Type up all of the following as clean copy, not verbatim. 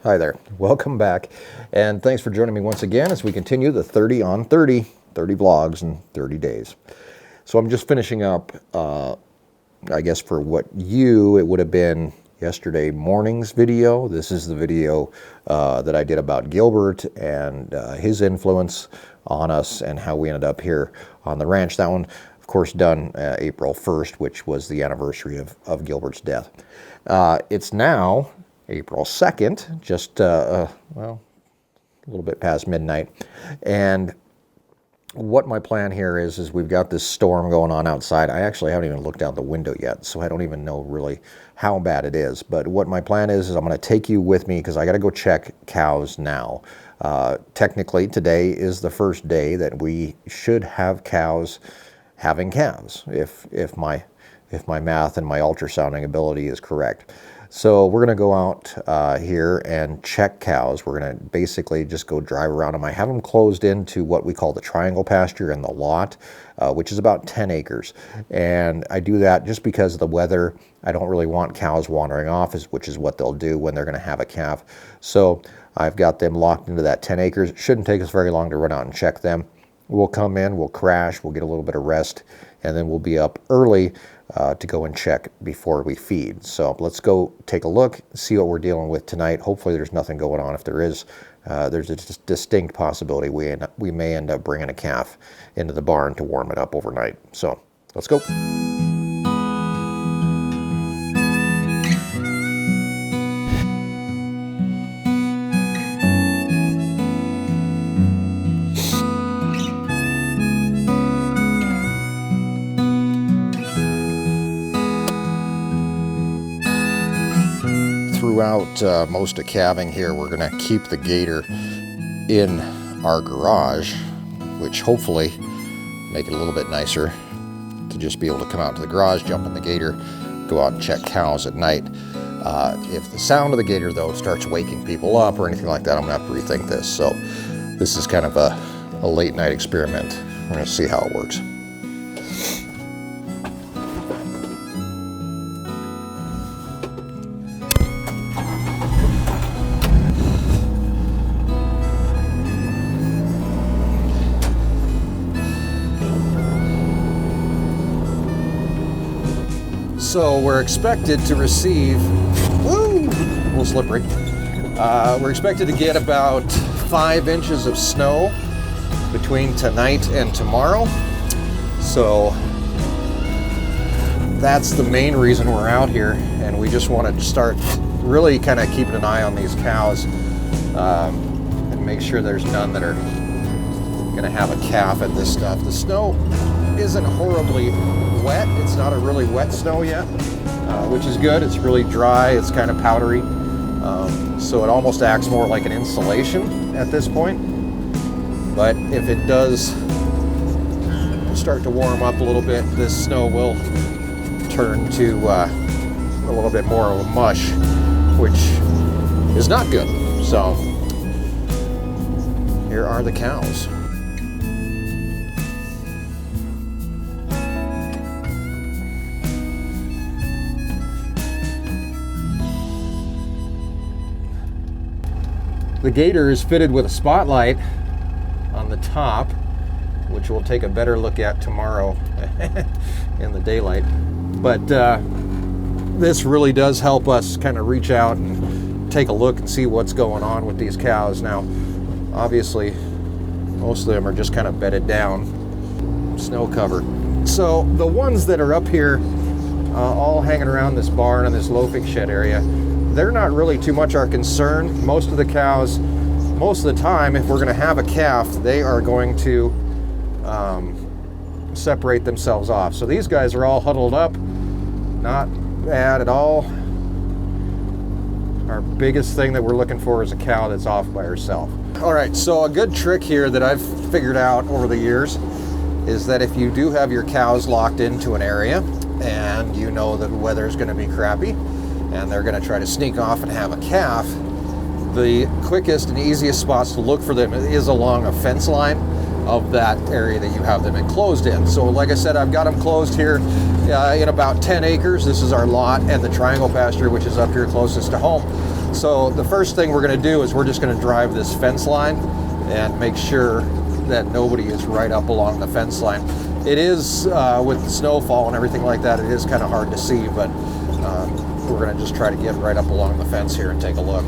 Hi there. Welcome back. And thanks for joining me once again as we continue the 30 on 30 vlogs in 30 days. So I'm just finishing up, I guess for it would have been yesterday morning's video. This is the video that I did about Gilbert and his influence on us and how we ended up here on the ranch. That one, of course, done April 1st, which was the anniversary of Gilbert's death. It's now April 2nd, just, well, a little bit past midnight. And what my plan here is we've got this storm going on outside. I actually haven't even looked out the window yet, so I don't even know really how bad it is. But what my plan is I'm going to take you with me because I got to go check cows now. Technically, today is the first day that we should have cows having calves, if my math and my ultrasounding ability is correct. So we're going to go out here and check cows. We're going to basically just go drive around them. I have them closed into what we call the triangle pasture and the lot, which is about 10 acres. And I do that just because of the weather. I don't really want cows wandering off, which is what they'll do when they're going to have a calf. So I've got them locked into that 10 acres. It shouldn't take us very long to run out and check them. We'll come in, we'll crash, we'll get a little bit of rest, and then we'll be up early to go and check before we feed. So let's go take a look, see what we're dealing with tonight. Hopefully there's nothing going on. If there is, there's a distinct possibility we may end up bringing a calf into the barn to warm it up overnight. So let's go. Throughout most of calving here, we're going to keep the gator in our garage, which hopefully make it a little bit nicer to just be able to come out to the garage, jump in the gator, go out and check cows at night. If the sound of the gator, though, starts waking people up or anything like that, I'm going to have to rethink this. So this is kind of a late night experiment. We're going to see how it works. So we're expected to receive, woo, a little slippery. We're expected to get about 5 inches of snow between tonight and tomorrow. So that's the main reason we're out here, and we just want to start really kind of keeping an eye on these cows and make sure there's none that are going to have a calf at this stuff. The snow isn't horribly wet. It's not a really wet snow yet, which is good. It's really dry. It's kind of powdery. So it almost acts more like an insulation at this point. But if it does start to warm up a little bit, this snow will turn to a little bit more of a mush, which is not good. So here are the cows. The gator is fitted with a spotlight on the top, which we'll take a better look at tomorrow in the daylight. But this really does help us kind of reach out and take a look and see what's going on with these cows. Now, obviously, most of them are just kind of bedded down, snow covered. So the ones that are up here, all hanging around this barn and this loafing shed area, they're not really too much our concern. Most of the cows, most of the time, if we're going to have a calf, they are going to separate themselves off. So these guys are all huddled up, not bad at all. Our biggest thing that we're looking for is a cow that's off by herself. All right, so a good trick here that I've figured out over the years is that if you do have your cows locked into an area and you know that the weather is going to be crappy, and they're going to try to sneak off and have a calf, the quickest and easiest spots to look for them is along a fence line of that area that you have them enclosed in. So like I said, I've got them closed here in about 10 acres. This is our lot and the triangle pasture, which is up here closest to home. So the first thing we're going to do is we're just going to drive this fence line and make sure that nobody is right up along the fence line. It is, with the snowfall and everything like that, it is kind of hard to see, but we're going to just try to get right up along the fence here and take a look.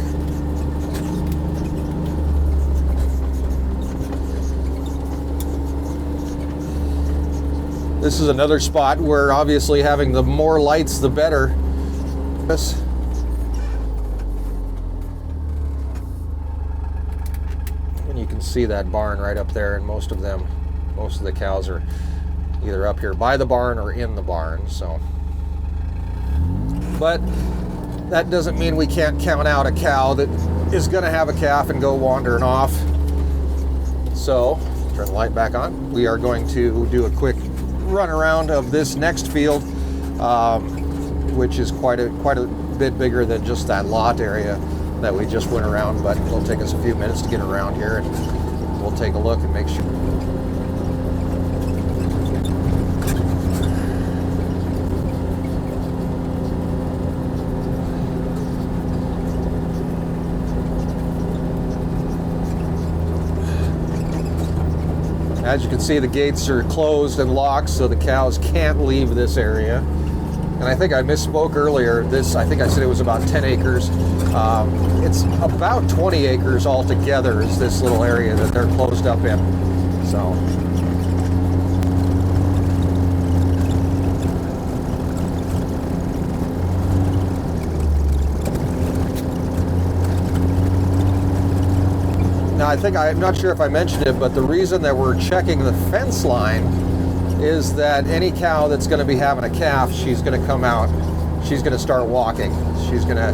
This is another spot where obviously having the more lights, the better. And you can see that barn right up there, and most of the cows are either up here by the barn or in the barn. So, but that doesn't mean we can't count out a cow that is going to have a calf and go wandering off. So, turn the light back on. We are going to do a quick run around of this next field, which is quite a bit bigger than just that lot area that we just went around, but it'll take us a few minutes to get around here, and we'll take a look and make sure. As you can see, the gates are closed and locked, so the cows can't leave this area. And I think I misspoke earlier. I think I said it was about 10 acres. It's about 20 acres altogether is this little area that they're closed up in. So. Now, I'm not sure if I mentioned it, but the reason that we're checking the fence line is that any cow that's going to be having a calf, she's going to come out, she's going to start walking. She's going to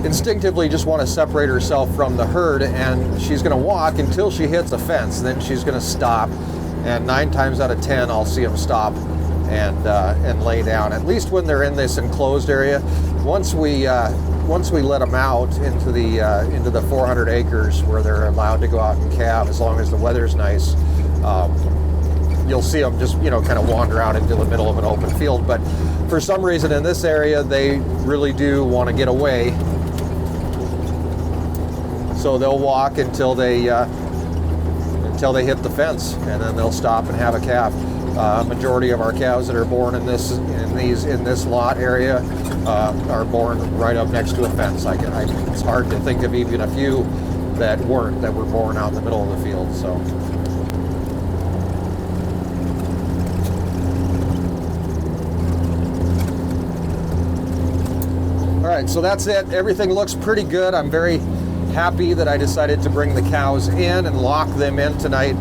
instinctively just want to separate herself from the herd, and she's going to walk until she hits a fence. Then she's going to stop, and 9 times out of 10, I'll see them stop and lay down. At least when they're in this enclosed area. Once we let them out into the 400 acres where they're allowed to go out and calve, as long as the weather's nice, you'll see them just, kind of wander out into the middle of an open field. But for some reason in this area, they really do want to get away. So they'll walk until they hit the fence, and then they'll stop and have a calf. Majority of our cows that are born in this lot area are born right up next to a fence. It's hard to think of even a few that were born out in the middle of the field. So. All right, so that's it. Everything looks pretty good. I'm very happy that I decided to bring the cows in and lock them in tonight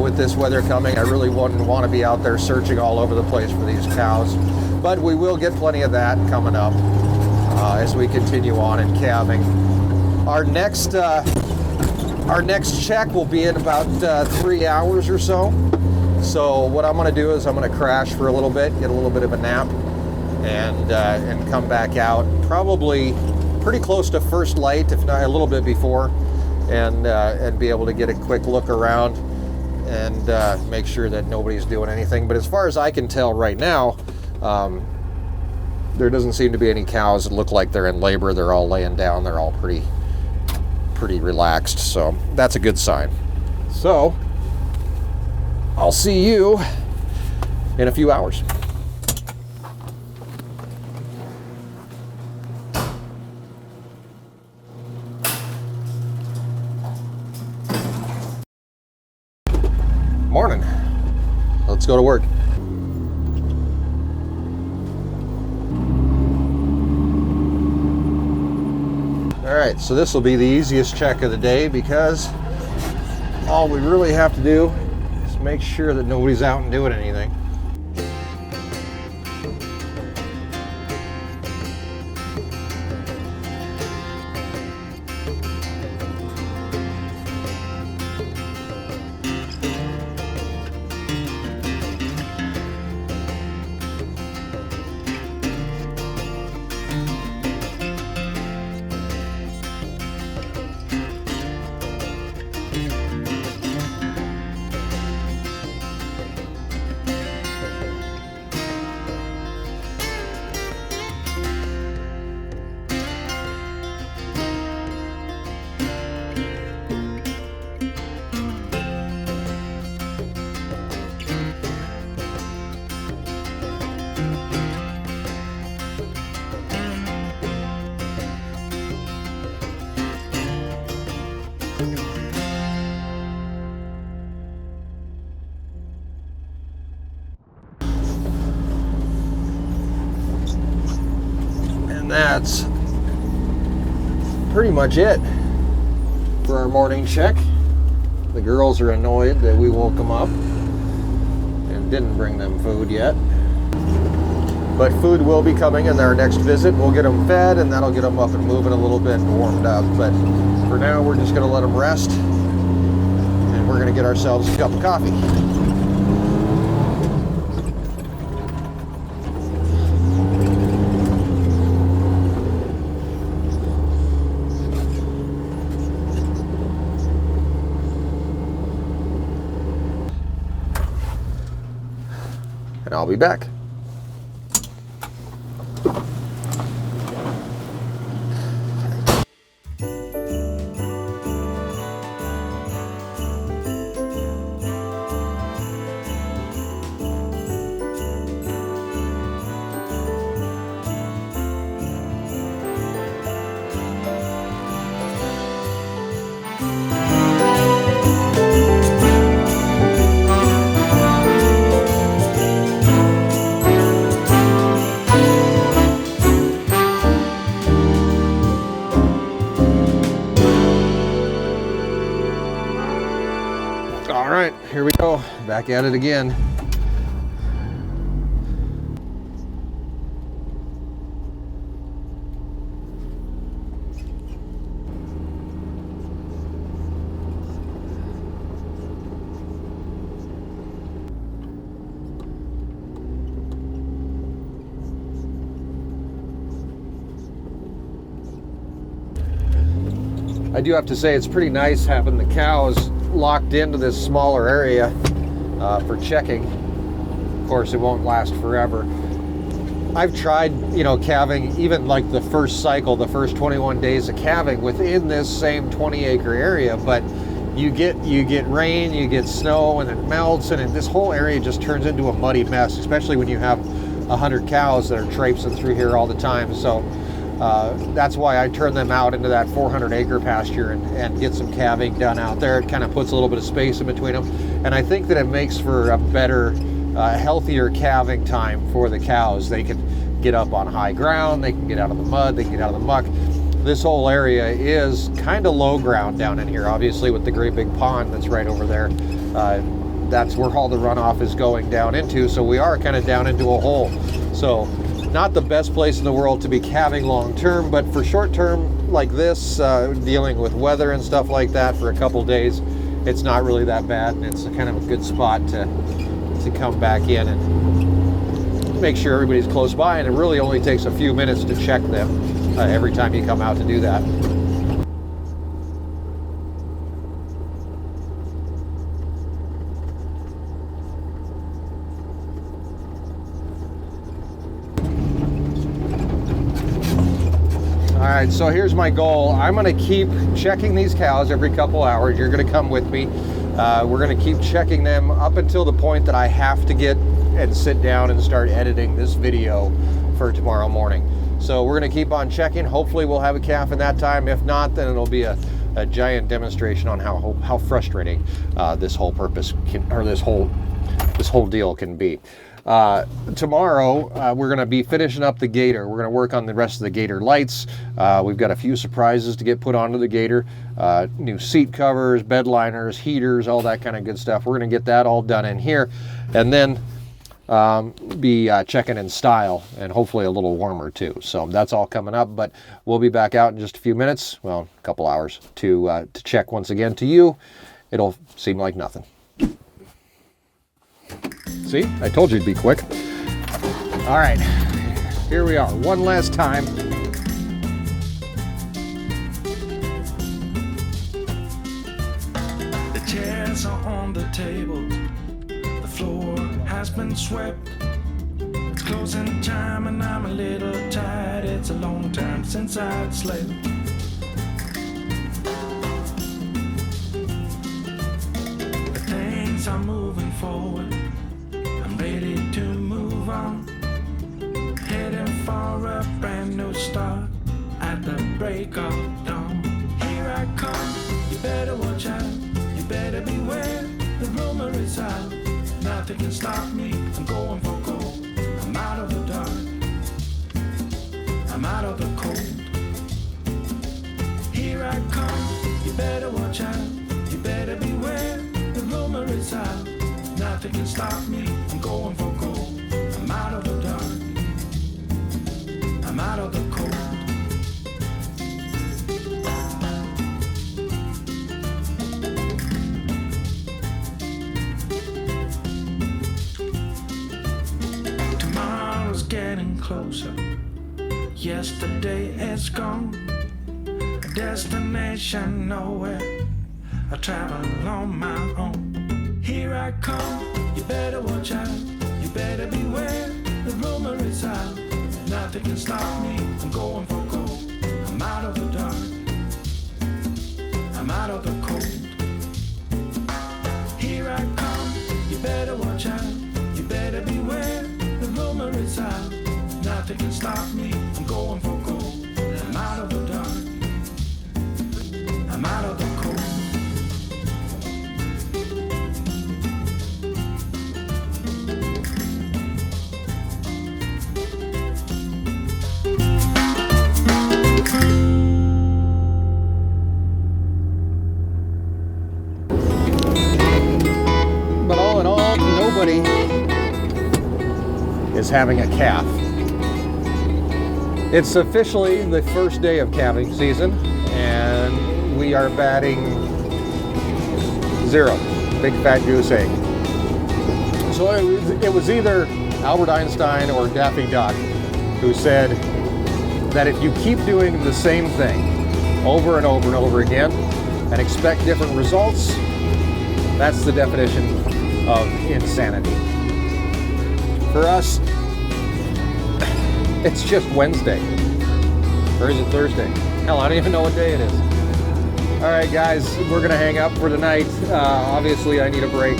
with this weather coming. I really wouldn't want to be out there searching all over the place for these cows, but we will get plenty of that coming up as we continue on in calving. Our next check will be in about 3 hours or so. So what I'm going to do is I'm going to crash for a little bit, get a little bit of a nap, and come back out probably pretty close to first light, if not a little bit before, and be able to get a quick look around and make sure that nobody's doing anything. But as far as I can tell right now, there doesn't seem to be any cows that look like they're in labor. They're all laying down. They're all pretty relaxed. So that's a good sign. So I'll see you in a few hours. Morning. Let's go to work. All right, so this will be the easiest check of the day because all we really have to do is make sure that nobody's out and doing anything. that's pretty much it for our morning check. The girls are annoyed that we woke them up and didn't bring them food yet. But food will be coming in our next visit. We'll get them fed, and that'll get them up and moving a little bit and warmed up. But for now, we're just going to let them rest, and we're going to get ourselves a cup of coffee. And I'll be back. All right, here we go. Back at it again. I do have to say it's pretty nice having the cows locked into this smaller area for checking. Of course, it won't last forever. I've tried, calving even like the first cycle, the first 21 days of calving within this same 20-acre area, but you get rain, you get snow, and it melts, and this whole area just turns into a muddy mess, especially when you have 100 cows that are traipsing through here all the time. So that's why I turn them out into that 400-acre pasture and get some calving done out there. It kind of puts a little bit of space in between them, and I think that it makes for a better, healthier calving time for the cows. They can get up on high ground, they can get out of the mud, they can get out of the muck. This whole area is kind of low ground down in here, obviously, with the great big pond that's right over there. That's where all the runoff is going down into, so we are kind of down into a hole. So not the best place in the world to be calving long term, but for short term like this, dealing with weather and stuff like that for a couple days, it's not really that bad, and it's kind of a good spot to come back in and make sure everybody's close by, and it really only takes a few minutes to check them every time you come out to do that. All right, so here's my goal. I'm gonna keep checking these cows every couple hours. You're gonna come with me. We're gonna keep checking them up until the point that I have to get and sit down and start editing this video for tomorrow morning. So we're gonna keep on checking. Hopefully we'll have a calf in that time. If not, then it'll be a giant demonstration on how frustrating this whole purpose can, or this whole deal can be. Tomorrow, we're going to be finishing up the gator. We're going to work on the rest of the gator lights. We've got a few surprises to get put onto the gator. New seat covers, bed liners, heaters, all that kind of good stuff. We're going to get that all done in here. And then be checking in style, and hopefully a little warmer too. So that's all coming up, but we'll be back out in just a few minutes, well, a couple hours, to check once again. To you, it'll seem like nothing. See, I told you it'd be quick. All right, here we are, one last time. The chairs are on the table, the floor has been swept. It's closing time and I'm a little tired. It's a long time since I've slept. The things are moving forward, I'm ready to move on, heading for a brand new start at the break of dawn. Here I come, you better watch out, you better beware, the rumor is out, nothing can stop me, I'm going for gold, I'm out of the dark, I'm I'm out of the cold. Here I come, you better watch out. You better beware, the rumor is out. Nothing can stop me, I'm going for gold. I'm out of the dark, I'm out of the cold. Tomorrow's getting closer, yesterday is gone. A destination nowhere, I travel on my own. Here I come, you better watch out. You better beware, the rumor is out. Nothing can stop me, I'm going for gold. I'm out of the dark, I'm out of the cold. Here I come, you better watch out. You better beware, the rumor is out. Nothing can stop me, I'm going for gold. I'm out of the dark, I'm out of the cold. But all in all, nobody is having a calf. It's officially the first day of calving season, and we are batting 0. Big fat goose egg. So it was either Albert Einstein or Daffy Duck who said that if you keep doing the same thing over and over and over again and expect different results, that's the definition of insanity. For us, it's just Wednesday. Or is it Thursday? Hell, I don't even know what day it is. All right, guys, we're gonna hang up for tonight. Obviously, I need a break.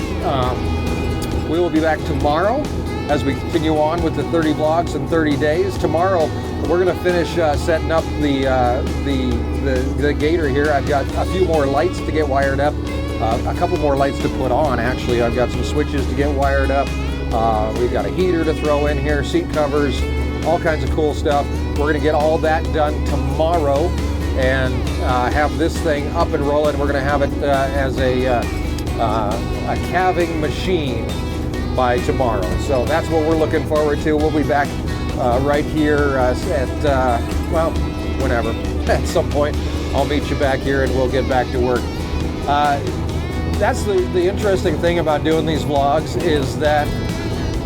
We will be back tomorrow as we continue on with the 30 vlogs in 30 days. Tomorrow, we're gonna finish setting up the gator here. I've got a few more lights to get wired up. A couple more lights to put on, actually. I've got some switches to get wired up. We've got a heater to throw in here, seat covers, all kinds of cool stuff. We're gonna get all that done tomorrow and have this thing up and rolling. We're gonna have it as a calving machine by tomorrow. So that's what we're looking forward to. We'll be back right here at, well, whenever. At some point, I'll meet you back here and we'll get back to work. That's the interesting thing about doing these vlogs is that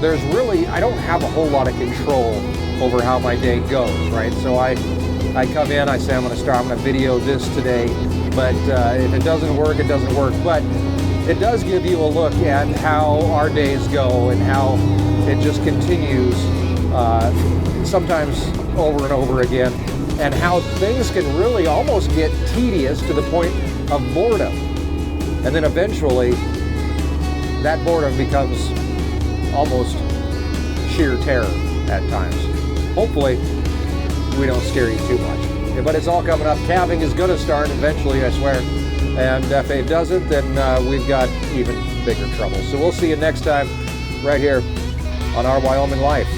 there's really, I don't have a whole lot of control over how my day goes, right? So I come in, I say I'm gonna video this today, but if it doesn't work, it doesn't work. But it does give you a look at how our days go and how it just continues, sometimes over and over again, and how things can really almost get tedious to the point of boredom. And then eventually, that boredom becomes almost sheer terror at times. Hopefully, we don't scare you too much. But it's all coming up. Calving is going to start eventually, I swear. And if it doesn't, then we've got even bigger trouble. So we'll see you next time right here on Our Wyoming Life.